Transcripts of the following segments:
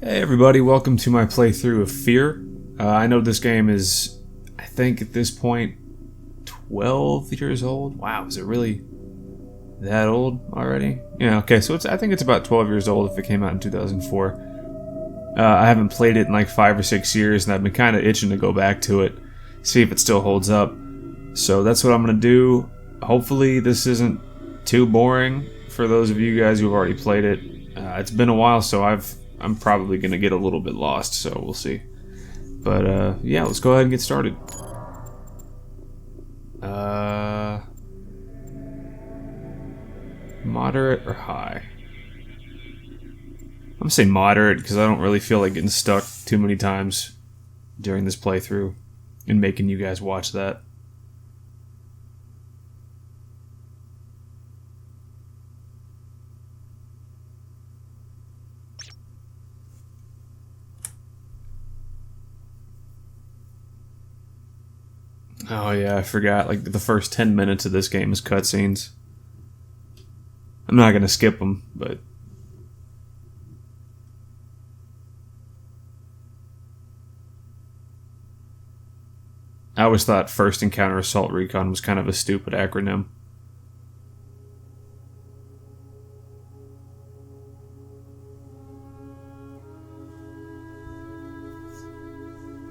Hey everybody, welcome to my playthrough of F.E.A.R. I know this game is, I think at this point, 12 years old. Wow, is it really that old already? Yeah, okay, so I think it's about 12 years old if it came out in 2004. I haven't played it in like 5 or 6 years, and I've been kind of itching to go back to it, see if it still holds up. So that's what I'm going to do. Hopefully this isn't too boring for those of you guys who've already played it. It's been a while, so I'm probably going to get a little bit lost, so we'll see. But, yeah, let's go ahead and get started. Moderate or high? I'm going to say moderate, because I don't really feel like getting stuck too many times during this playthrough and making you guys watch that. Oh yeah, I forgot. Like the first 10 minutes of this game is cutscenes. I'm not gonna skip them, but I always thought First Encounter Assault Recon was kind of a stupid acronym.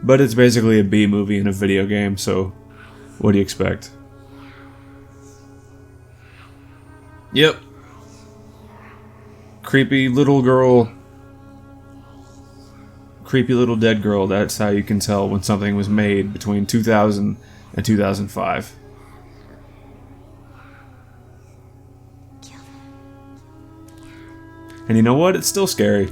But it's basically a B movie in a video game, so what do you expect? Yep. Creepy little girl. Creepy little dead girl. That's how you can tell when something was made between 2000 and 2005. And you know what? It's still scary.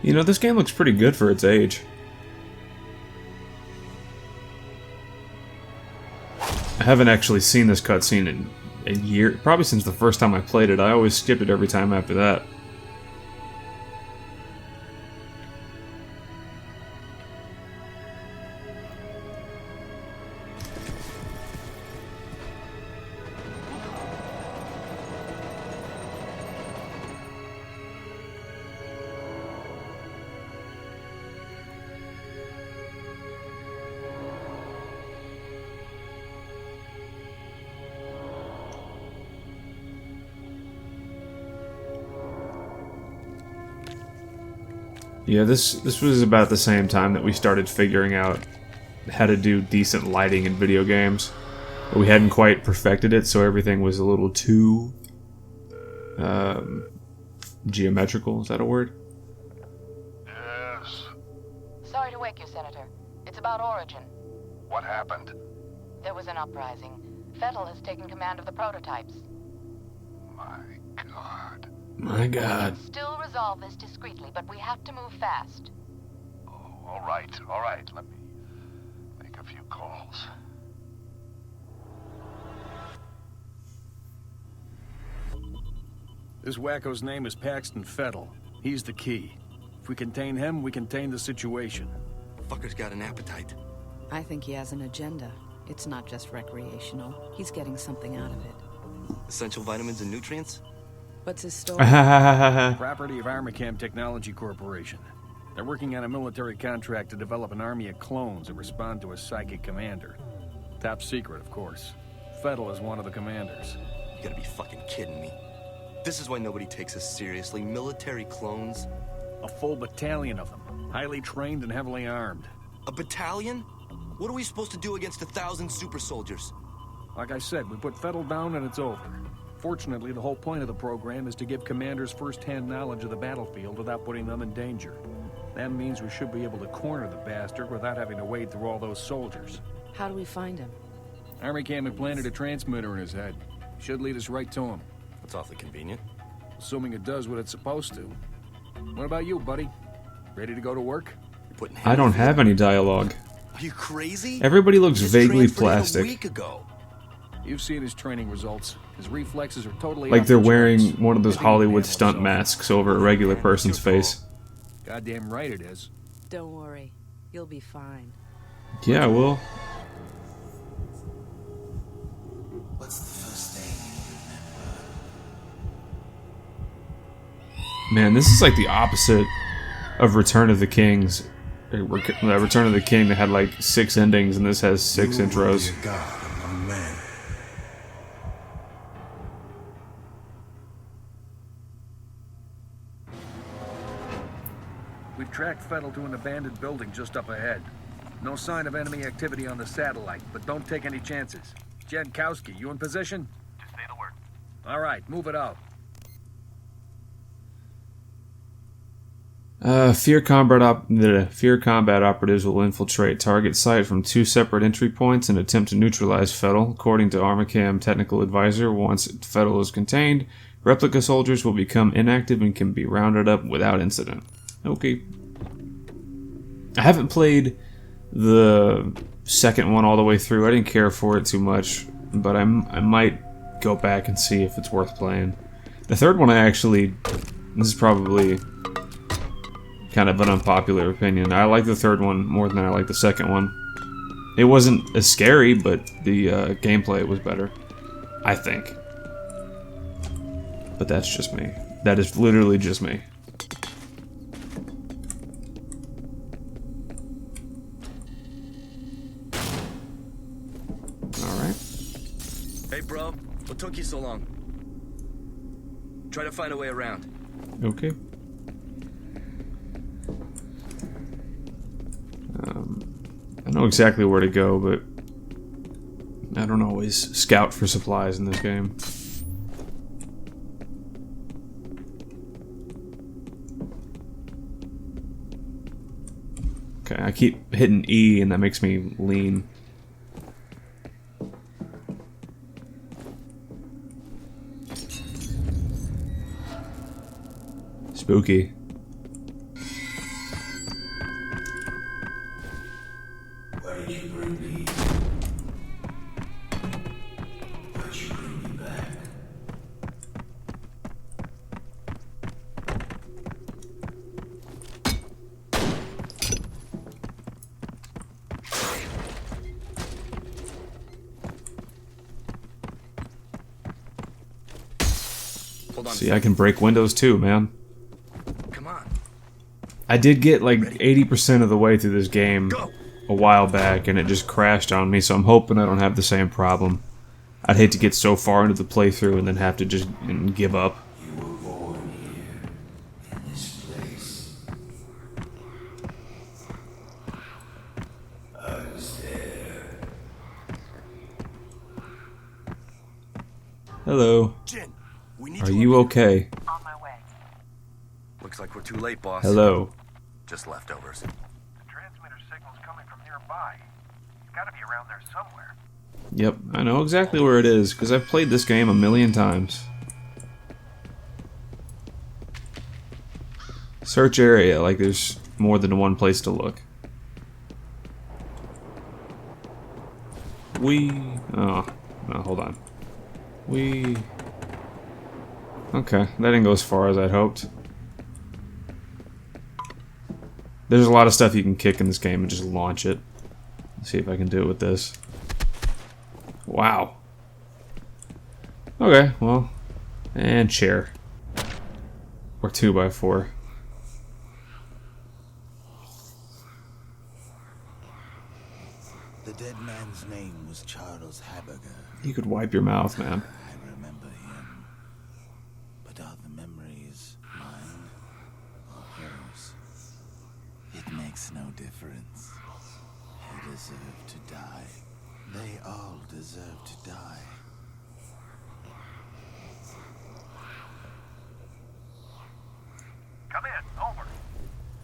You know, this game looks pretty good for its age. I haven't actually seen this cutscene in a year, probably since the first time I played it. I always skipped it every time after that. Yeah, this was about the same time that we started figuring out how to do decent lighting in video games. But we hadn't quite perfected it, so everything was a little too geometrical. Is that a word? Yes. Sorry to wake you, Senator. It's about Origin. What happened? There was an uprising. F.E.A.R has taken command of the prototypes. My God. My God. Still resolve this discreetly, but we have to move fast. Oh, all right. Let me make a few calls. This wacko's name is Paxton Fettel. He's the key. If we contain him, we contain the situation. Fucker's got an appetite. I think he has an agenda. It's not just recreational. He's getting something out of it. Essential vitamins and nutrients? What's his story? Property of Armacam Technology Corporation. They're working on a military contract to develop an army of clones that respond to a psychic commander. Top secret, of course. Fettel is one of the commanders. You gotta be fucking kidding me. This is why nobody takes us seriously. Military clones? A full battalion of them. Highly trained and heavily armed. A battalion? What are we supposed to do against 1,000 super soldiers? Like I said, we put Fettel down and it's over. Fortunately, the whole point of the program is to give commanders first-hand knowledge of the battlefield without putting them in danger. That means we should be able to corner the bastard without having to wade through all those soldiers. How do we find him? Army Cam had planted a transmitter in his head. Should lead us right to him. That's awfully convenient. Assuming it does what it's supposed to. What about you, buddy? Ready to go to work? You're putting I don't have any dialogue. Are you crazy? Everybody looks Just vaguely transferred in plastic. A week ago. You've seen his training results. His reflexes are totally Like off they're the wearing charts. one of those I think he Hollywood can stunt handle himself. masks over a regular person's face. Goddamn right it is. Don't worry. You'll be fine. Yeah, well, What's the first thing man, this is like the opposite of Return of the Kings. Return of the King that had like 6 endings, and this has 6 intros. you got, my man. We've tracked Fettel to an abandoned building just up ahead. No sign of enemy activity on the satellite, but don't take any chances. Jankowski, you in position? Just say the word. All right, move it out. Fear combat operatives will infiltrate target site from 2 separate entry points and attempt to neutralize Fettel. According to Armacam technical advisor, once Fettel is contained, replica soldiers will become inactive and can be rounded up without incident. Okay. I haven't played the second one all the way through. I didn't care for it too much, but I might go back and see if it's worth playing. The third one this is probably kind of an unpopular opinion. I like the third one more than I like the second one. It wasn't as scary, but the gameplay was better, I think. But that's just me. That is literally just me. Alright. Hey, bro. What took you so long? Try to find a way around. Okay. I know exactly where to go, but I don't always scout for supplies in this game. Okay, I keep hitting E and that makes me lean. Spooky. Why did you bring me? Why'd you bring me back? Hold on. See, I can break windows too, man. Come on. I did get like 80% of the way through this game Go. a while back, and it just crashed on me, so I'm hoping I don't have the same problem. I'd hate to get so far into the playthrough and then have to just give up. You were born here, in this place. I was there. Hello. Jin, we need Are you okay? On my way. Looks like we're too late, boss. Hello. Just leftovers. The transmitter signal's coming from nearby. It's gotta be around there somewhere. Yep, I know exactly where it is, because I've played this game a million times. Search area, like there's more than one place to look. Oh, no, hold on. Okay, that didn't go as far as I'd hoped. There's a lot of stuff you can kick in this game and just launch it. Let's see if I can do it with this. Wow. Okay, well. And chair. Or 2x4. The dead man's name was Charles Haberger. You could wipe your mouth, man. I remember him. But are the memories mine or hers? It makes no difference. He deserved to die. They all deserve to die. Come in, over.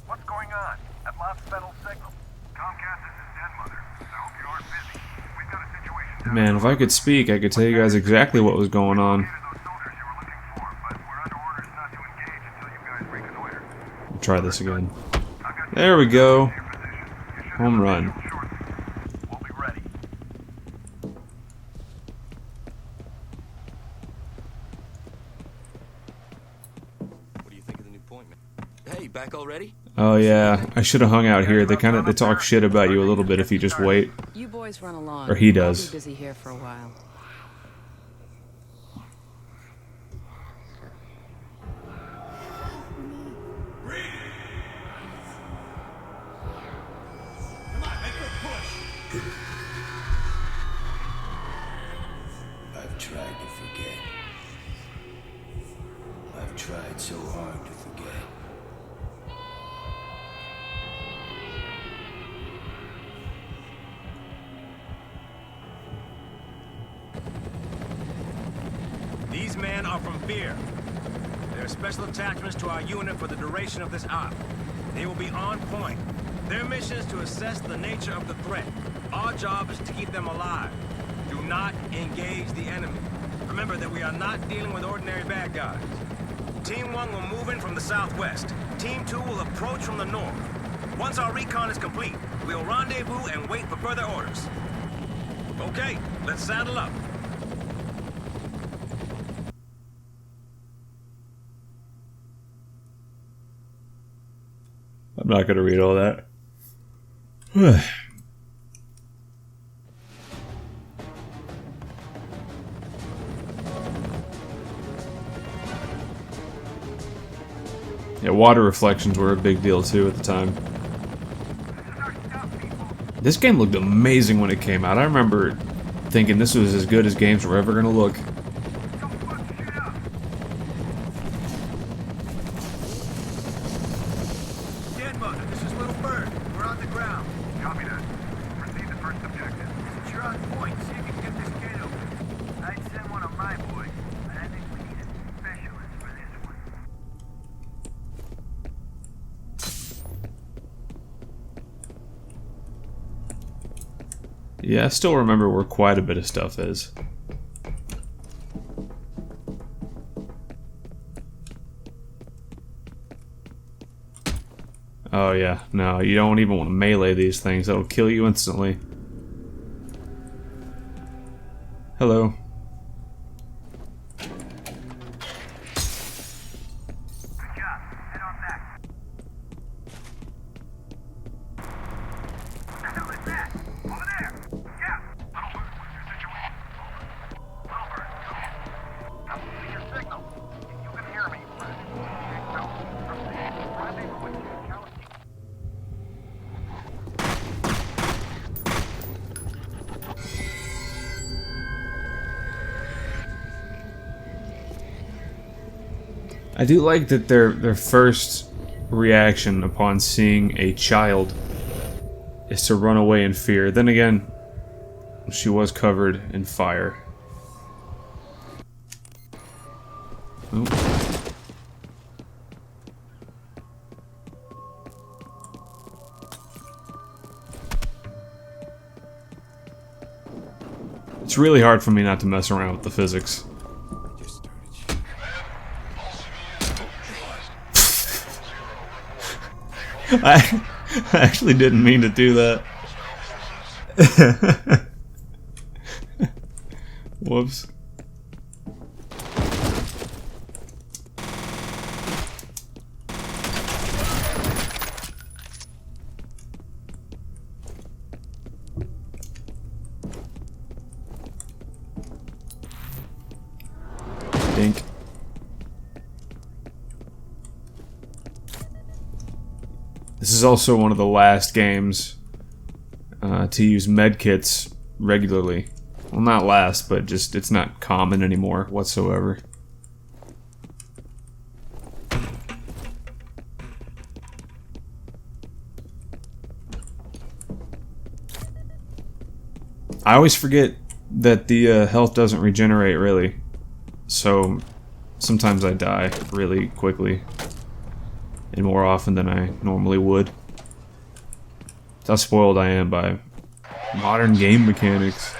What's going on? I've lost Fettel's signal. Comcast, this is Den Mother. I hope you aren't busy. We've got a situation Man, if I could speak, I could tell you guys exactly what was going on. Try this again. There we go. Home run. What do you think of the new point, man? Hey, back already? Oh yeah, I should have hung out here. They talk shit about you a little bit if you just wait. You boys run along. Or he does. I'll be busy here for a while. I've tried to forget. I've tried so hard to forget. These men are from F.E.A.R. They're special attachments to our unit for the duration of this op. They will be on point. Their mission is to assess the nature of the threat. Our job is to keep them alive. Do not engage the enemy. Remember that we are not dealing with ordinary bad guys. Team 1 will move in from the southwest. Team 2 will approach from the north. Once our recon is complete, we'll rendezvous and wait for further orders. Okay, let's saddle up. I'm not gonna read all that. Yeah, water reflections were a big deal too at the time. This game looked amazing when it came out. I remember thinking this was as good as games were ever gonna look. Yeah, I still remember where quite a bit of stuff is. Oh yeah, no, you don't even want to melee these things. That'll kill you instantly. Hello. I do like that their first reaction upon seeing a child is to run away in fear. Then again, she was covered in fire. Ooh. It's really hard for me not to mess around with the physics. I actually didn't mean to do that. Whoops. Dink. This is also one of the last games to use medkits regularly. Well, not last, but just it's not common anymore whatsoever. I always forget that the health doesn't regenerate really, so sometimes I die really quickly. And more often than I normally would. That's how spoiled I am by modern game mechanics.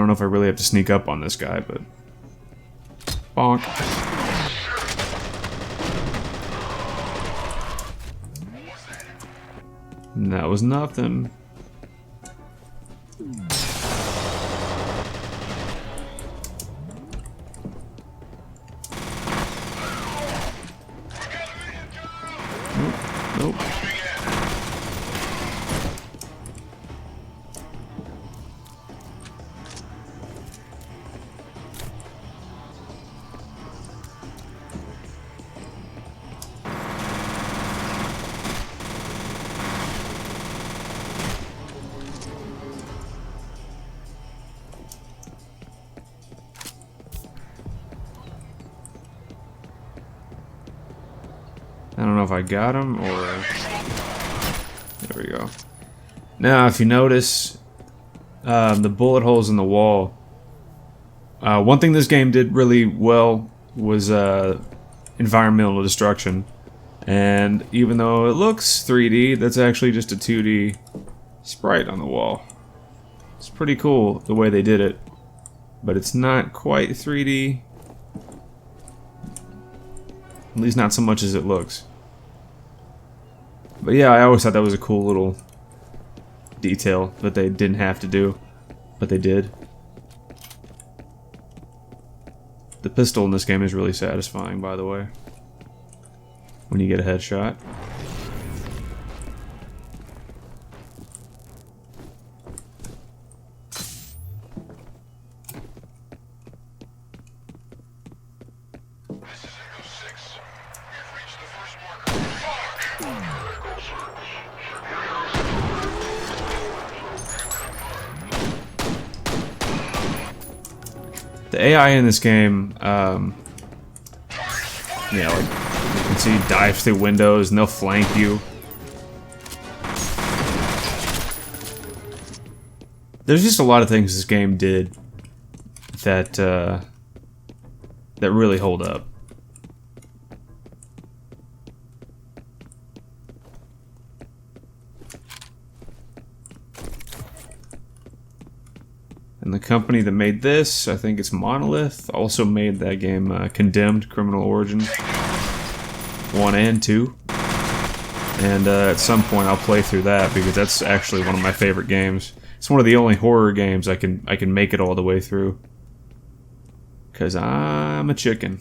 don't know if I really have to sneak up on this guy, but... Bonk. And that was nothing. Nope. I don't know if I got him or... There we go. Now, if you notice, the bullet holes in the wall. One thing this game did really well was environmental destruction. And even though it looks 3D, that's actually just a 2D sprite on the wall. It's pretty cool the way they did it. But it's not quite 3D. At least not so much as it looks. But yeah, I always thought that was a cool little detail that they didn't have to do, but they did. The pistol in this game is really satisfying, by the way, when you get a headshot. The AI in this game, yeah, like you can see, dive through windows and they'll flank you. There's just a lot of things this game did that that really hold up. And the company that made this, I think it's Monolith, also made that game Condemned: Criminal Origins 1 and 2. And at some point I'll play through that because that's actually one of my favorite games. It's one of the only horror games I can make it all the way through. 'Cause I'm a chicken.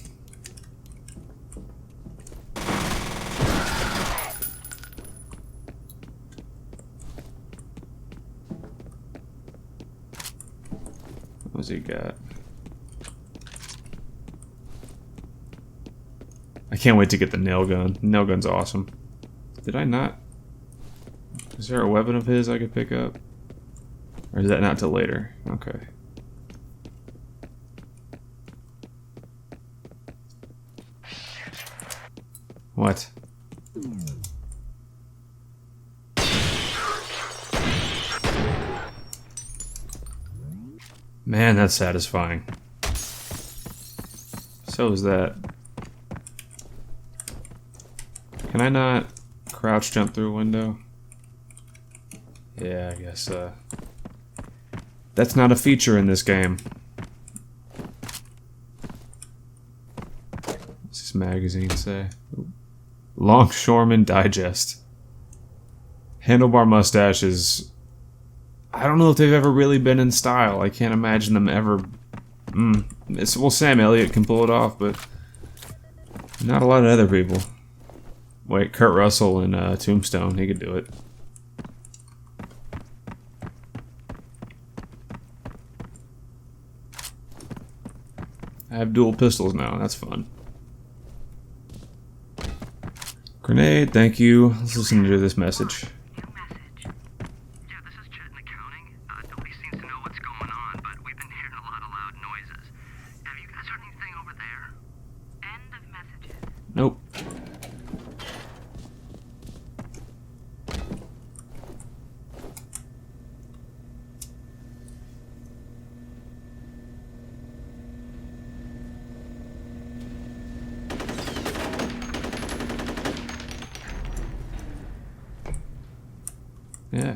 What's he got? I can't wait to get the nail gun. Nail gun's awesome. Did I not? Is there a weapon of his I could pick up? Or is that not till later? Okay. What? Man, that's satisfying. So is that. Can I not crouch jump through a window? Yeah, I guess that's not a feature in this game. What's this magazine say? Longshoreman Digest. Handlebar mustaches. I don't know if they've ever really been in style. I can't imagine them ever. Well, Sam Elliott can pull it off, but not a lot of other people. Wait, Kurt Russell in Tombstone, he could do it. I have dual pistols now, that's fun. Grenade, thank you. Let's listen to this message. Nope. Yeah,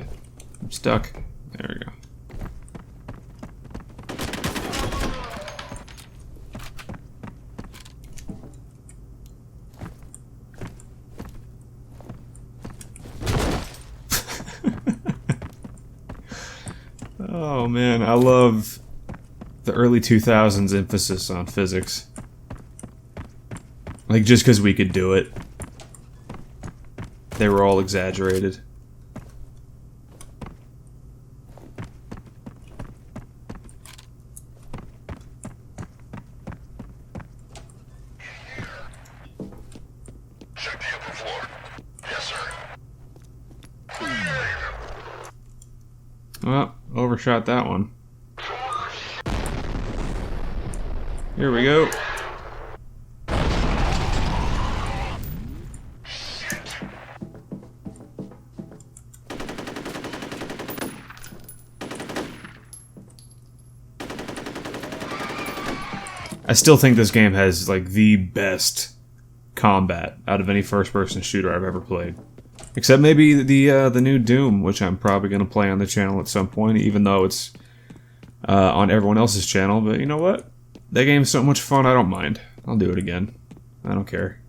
I'm stuck. There we go. Oh man, I love the early 2000s emphasis on physics. Like, just because we could do it. They were all exaggerated. Check the upper floor. Yes, sir. Well, overshot that one. Here we go. I still think this game has like the best combat out of any first-person shooter I've ever played. Except maybe the new Doom, which I'm probably going to play on the channel at some point, even though it's on everyone else's channel. But you know what? That game's so much fun, I don't mind. I'll do it again. I don't care.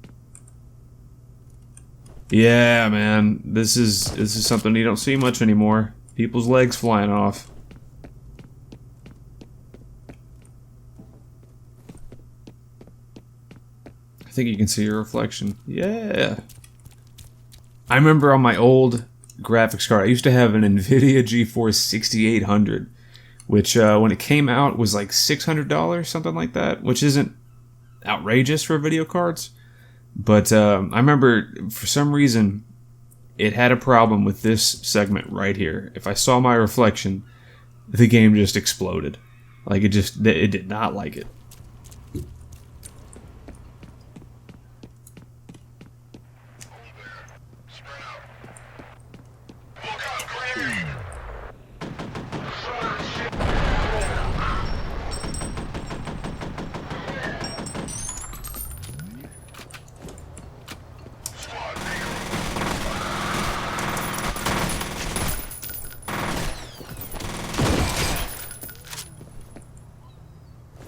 Yeah, man. This is something you don't see much anymore. People's legs flying off. I think you can see your reflection. Yeah. I remember on my old graphics card, I used to have an NVIDIA GeForce 6800, which when it came out was like $600, something like that, which isn't outrageous for video cards. But I remember for some reason it had a problem with this segment right here. If I saw my reflection, the game just exploded. Like it did not like it.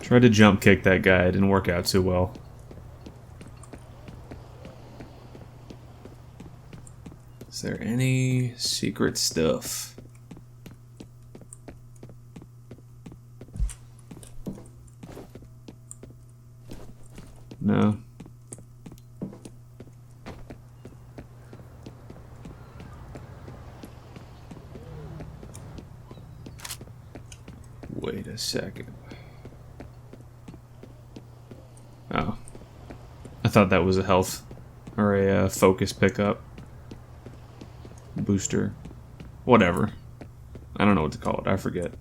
Tried to jump kick that guy, it didn't work out too well. Is there any secret stuff? No. Wait a second. Oh. I thought that was a health or a focus pickup. Booster. Whatever. I don't know what to call it. I forget.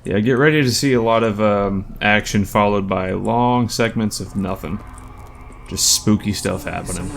Yeah, get ready to see a lot of action followed by long segments of nothing. Just spooky stuff happening.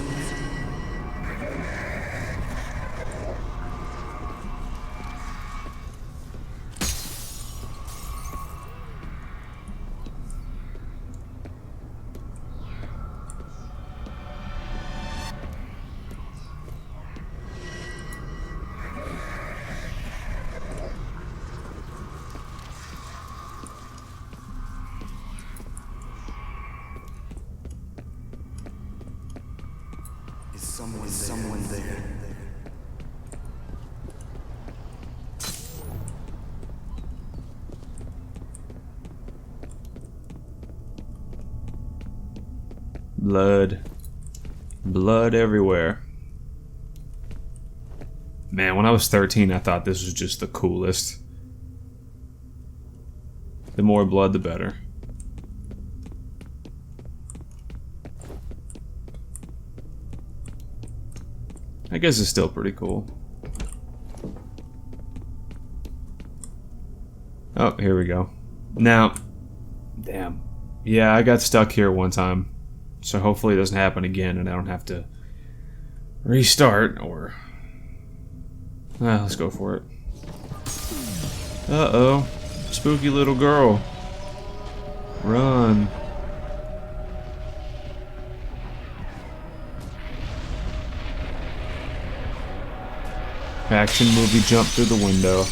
Someone there. Blood. Blood everywhere. Man, when I was 13, I thought this was just the coolest. The more blood, the better. I guess it's still pretty cool. Oh, here we go. Now, damn. Yeah, I got stuck here one time. So hopefully it doesn't happen again and I don't have to restart or... let's go for it. Uh-oh. Spooky little girl. Run. Action movie jump through the window.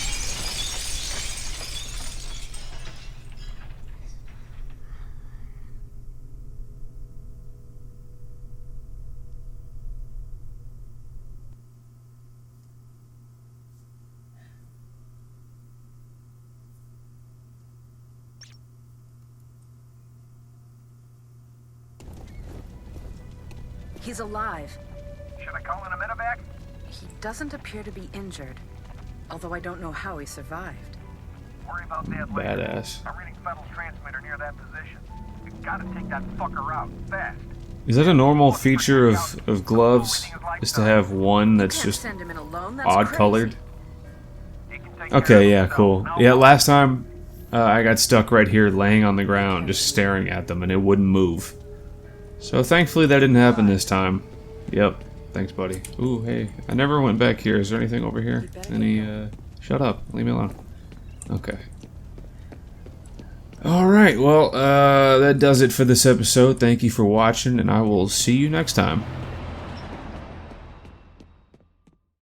He's alive. Should I call in a medevac? He doesn't appear to be injured, although I don't know how he survived. Worry about that later. Badass. I'm reading Fettel's transmitter near that position. You gotta take that fucker out, fast. Is that a normal feature of gloves? Is to have one that's Can't just send him in alone. That's odd crazy. colored? He can take care of Okay, yeah, himself. cool. Now, Yeah, last time I got stuck right here laying on the ground just staring at them and it wouldn't move. So thankfully that didn't happen this time. Yep. Thanks, buddy. Ooh, hey. I never went back here. Is there anything over here? Any, shut up. Leave me alone. Okay. Alright, well, that does it for this episode. Thank you for watching, and I will see you next time.